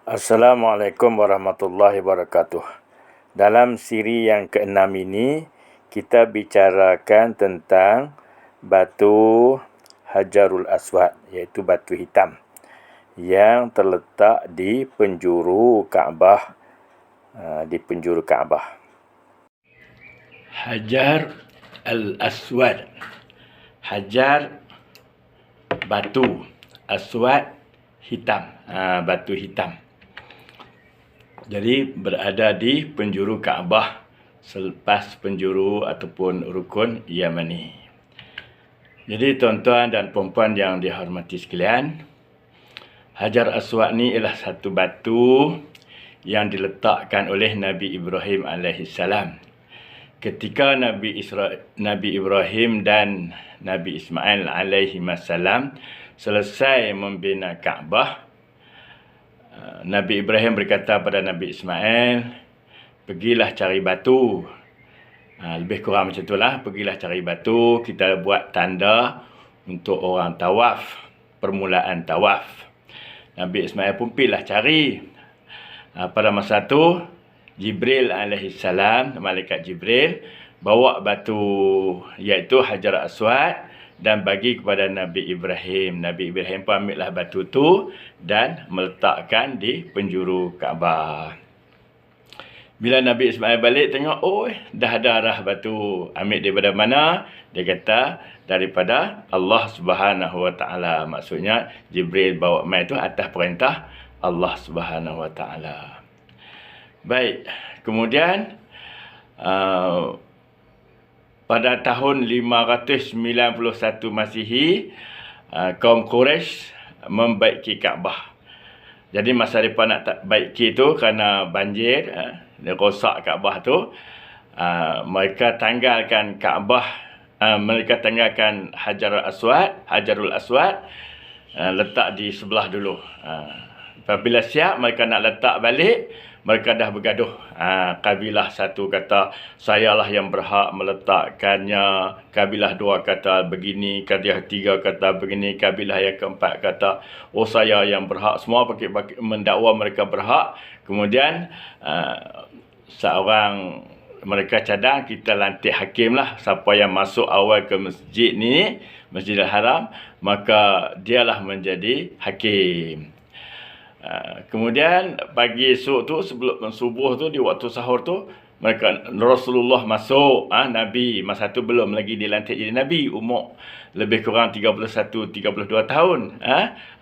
Assalamualaikum warahmatullahi wabarakatuh. Dalam siri yang ke-6 ini, kita bicarakan tentang batu Hajarul Aswad, iaitu batu hitam, yang terletak di penjuru Kaabah. Hajar al-Aswad. Hajar, batu. Aswad, hitam. Batu hitam. Jadi berada di penjuru Kaabah selepas penjuru ataupun rukun Yamani. Jadi tuan-tuan dan puan-puan yang dihormati sekalian, Hajar Aswad ni ialah satu batu yang diletakkan oleh Nabi Ibrahim alaihissalam. Ketika Nabi Ibrahim dan Nabi Ismail alaihissalam selesai membina Kaabah, Nabi Ibrahim berkata pada Nabi Ismail, pergilah cari batu. Lebih kurang macam itulah, pergilah cari batu, kita buat tanda untuk orang tawaf, permulaan tawaf. Nabi Ismail pun pergilah cari. Pada masa itu, Jibril alaihissalam, malaikat Jibril, bawa batu iaitu Hajar Aswad dan bagi kepada Nabi Ibrahim. Nabi Ibrahim pun ambillah batu tu dan meletakkan di penjuru Kaabah. Bila Nabi Ismail balik tengok, dah ada arah batu. Ambil daripada mana? Dia kata daripada Allah Subhanahu Wa Taala. Maksudnya Jibril bawa mai tu atas perintah Allah Subhanahu Wa Taala. Baik, kemudian pada tahun 591 Masihi, kaum Quraisy membaiki Kaabah. Jadi masa mereka nak baiki tu kerana banjir, dia rosak Kaabah tu, mereka tanggalkan Kaabah, mereka tanggalkan Hajarul Aswad, letak di sebelah dulu. Apabila siap mereka nak letak balik, mereka dah bergaduh. Kabilah satu kata, sayalah yang berhak meletakkannya. Kabilah dua kata begini. Kabilah tiga kata begini. Kabilah yang keempat kata, saya yang berhak. Semua mendakwa mereka berhak. Kemudian, seorang mereka cadang, kita lantik hakim lah. Siapa yang masuk awal ke masjid ni, Masjidil Haram, maka dialah menjadi hakim. Kemudian pagi esok tu, sebelum subuh tu, di waktu sahur tu, Rasulullah masuk, Nabi masa tu belum lagi dilantik jadi Nabi, umur lebih kurang 31-32 tahun.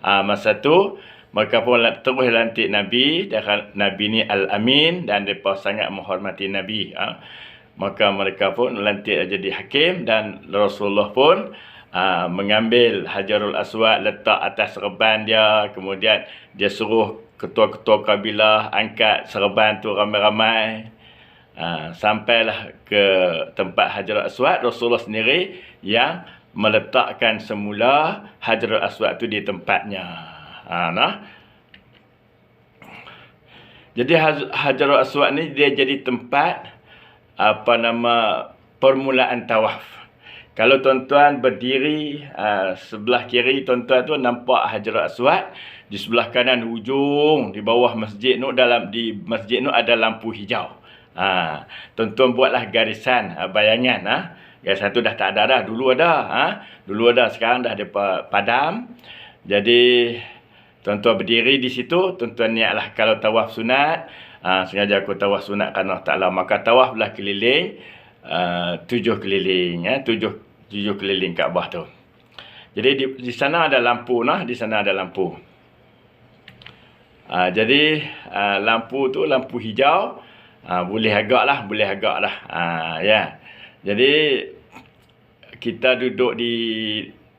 Masa tu mereka pun terus lantik Nabi, dan Nabi ni Al-Amin dan mereka sangat menghormati Nabi. Maka mereka pun lantik jadi hakim dan Rasulullah pun mengambil Hajarul Aswad, letak atas serban dia. Kemudian dia suruh ketua-ketua kabilah angkat serban tu ramai-ramai. Sampailah ke tempat Hajarul Aswad. Rasulullah sendiri yang meletakkan semula Hajarul Aswad tu di tempatnya. Jadi Hajarul Aswad ni dia jadi tempat permulaan tawaf. Kalau tuan-tuan berdiri sebelah kiri tuan-tuan tu nampak Hajarul Aswad, di sebelah kanan hujung di bawah masjid tu, di masjid tu ada lampu hijau. Tuan-tuan buatlah garisan, bayangan. Garisan tu dah tak ada dah, dulu ada. Dulu ada, sekarang dah ada padam. Jadi tuan-tuan berdiri di situ, tuan-tuan niatlah kalau tawaf sunat, sengaja aku tawaf sunat kerana Allah Ta'ala, maka tawaflah keliling 7 keliling, 7 keliling Kaabah tu. Jadi di sana ada lampu, di sana ada lampu. Jadi lampu tu lampu hijau, boleh agak lah. Ya. Jadi kita duduk di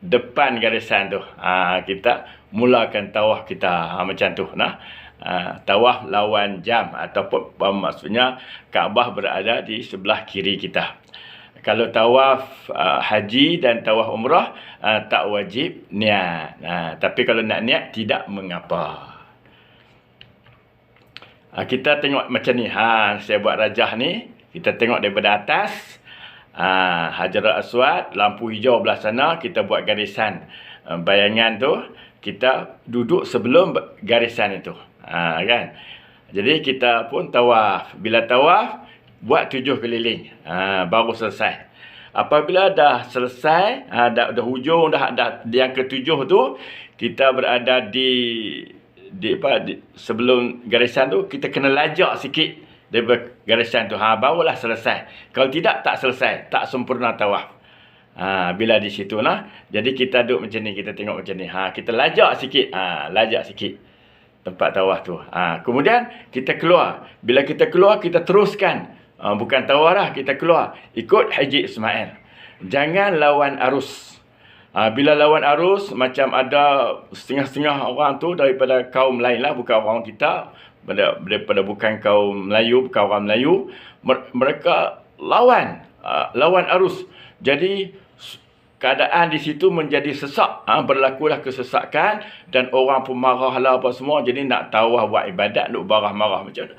depan garisan tu. Kita mulakan tawaf kita macam tu. Tawaf lawan jam, ataupun maksudnya Kaabah berada di sebelah kiri kita. Kalau tawaf haji dan tawaf umrah tak wajib niat. Tapi kalau nak niat tidak mengapa. Kita tengok macam ni. Saya buat rajah ni. Kita tengok daripada atas. Hajarul Aswad, lampu hijau belah sana, kita buat garisan. Bayangan tu kita duduk sebelum garisan itu. Kan. Jadi kita pun tawaf. Bila tawaf, buat 7 keliling. Baru selesai. Apabila dah selesai, dah hujung, dah yang ketujuh tu, kita berada di sebelum garisan tu, kita kena lajak sikit daripada garisan tu. Barulah selesai. Kalau tidak, tak selesai. Tak sempurna tawaf. Bila di situ lah. Jadi kita duduk macam ni, kita tengok macam ni. Kita lajak sikit. Lajak sikit tempat tawaf tu. Kemudian kita keluar. Bila kita keluar, kita teruskan. Bukan tawaf lah, kita keluar. Ikut Haji Ismail. Jangan lawan arus. Bila lawan arus, macam ada setengah-setengah orang tu daripada kaum lain lah, bukan orang kita. Daripada bukan kaum Melayu, bukan orang Melayu. Mereka lawan arus. Jadi keadaan di situ menjadi sesak. Berlakulah kesesakan dan orang pun marah lah apa semua. Jadi nak tawaf buat ibadat, nak marah macam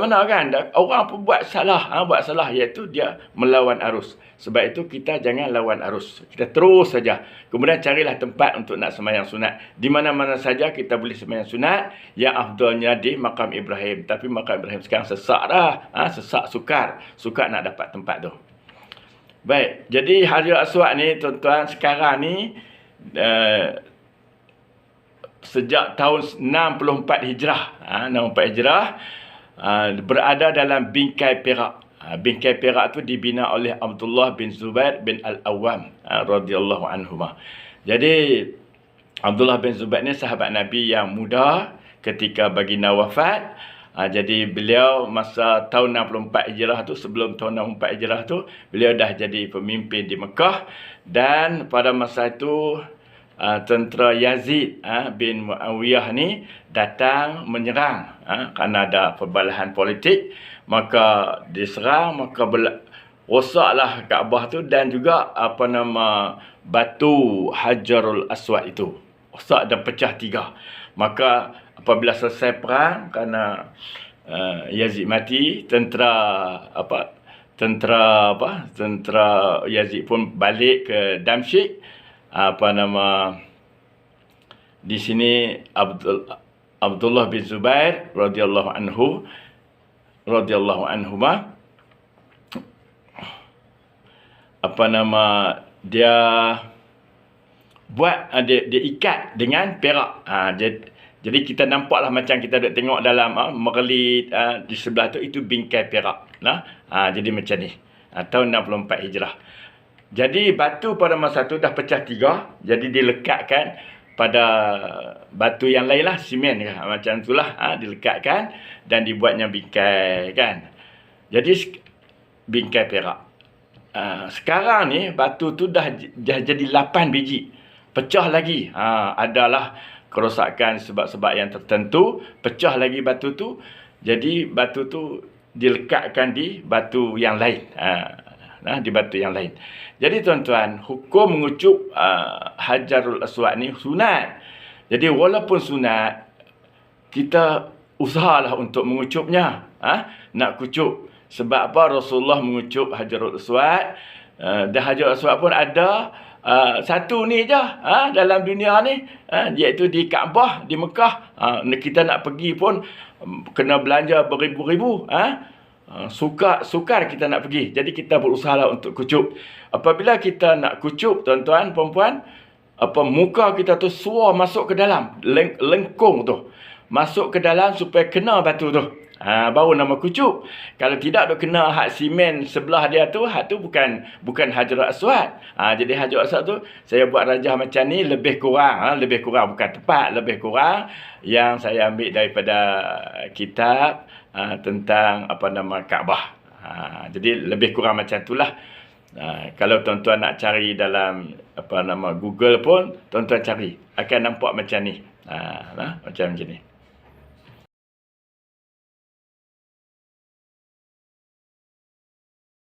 mana kan? Orang pun buat salah, iaitu dia melawan arus. Sebab itu kita jangan lawan arus. Kita terus saja. Kemudian carilah tempat untuk nak sembahyang sunat. Di mana-mana saja kita boleh sembahyang sunat. Yang afdalnya di Maqam Ibrahim. Tapi Maqam Ibrahim sekarang sesak dah. Sesak, sukar. Sukar nak dapat tempat tu. Baik, jadi Hajar Aswad ni tuan-tuan sekarang ni sejak tahun 64 Hijrah, 64 Hijrah berada dalam bingkai Perak. Bingkai Perak tu dibina oleh Abdullah bin Zubair bin Al-Awwam radhiyallahu anhuma. Jadi Abdullah bin Zubair ni sahabat Nabi yang muda ketika baginda wafat. Jadi beliau masa tahun 64 Hijrah tu, sebelum tahun 64 Hijrah tu, beliau dah jadi pemimpin di Mekah. Dan pada masa itu tentera Yazid bin Muawiyah ni datang menyerang kerana ada perbalahan politik. Maka diserang, maka rosaklah Kaabah tu dan juga batu Hajarul Aswad itu rosak dan pecah 3. Maka apabila selesai perang, kerana Yazid mati, tentera Yazid pun balik ke Damsyik. Di sini Abdullah bin Zubair radhiyallahu anhuma dia buat dia ikat dengan perak. Jadi kita nampaklah macam kita duk tengok dalam Merlit di sebelah tu, itu bingkai perak. Jadi macam ni. Tahun 64 Hijrah. Jadi batu pada masa tu dah pecah 3. Jadi dilekatkan pada batu yang lain lah, simen macam itulah, dilekatkan dan dibuatnya bingkai kan. Jadi bingkai perak. Sekarang ni batu tu dah jadi 8 biji. Pecah lagi. Adalah kerosakan sebab-sebab yang tertentu, pecah lagi batu tu. Jadi batu tu dilekatkan di batu yang lain. Di batu yang lain. Jadi tuan-tuan, hukum mengucup Hajarul Aswad ni sunat. Jadi walaupun sunat, kita usahalah untuk mengucupnya. Nak kucup. Sebab apa? Rasulullah mengucup Hajarul Aswad. Dan Hajarul Aswad pun ada satu ni je dalam dunia ni, iaitu di Kaabah di Mekah. Kita nak pergi pun kena belanja beribu-ribu. Sukar kita nak pergi. Jadi kita berusahalah untuk kucup. Apabila kita nak kucup, tuan-tuan, perempuan, muka kita tu suar masuk ke dalam, lengkung tu masuk ke dalam supaya kena batu tu. Baru nama kucup. Kalau tidak duk kena hak simen sebelah dia tu, hak tu bukan Hajarul Aswad. Jadi Hajarul Aswad tu saya buat rajah macam ni, lebih kurang bukan tepat, lebih kurang yang saya ambil daripada kitab tentang Kaabah. Jadi lebih kurang macam itulah. Kalau tuan-tuan nak cari dalam Google pun, tuan-tuan cari akan nampak macam ni. Macam ni.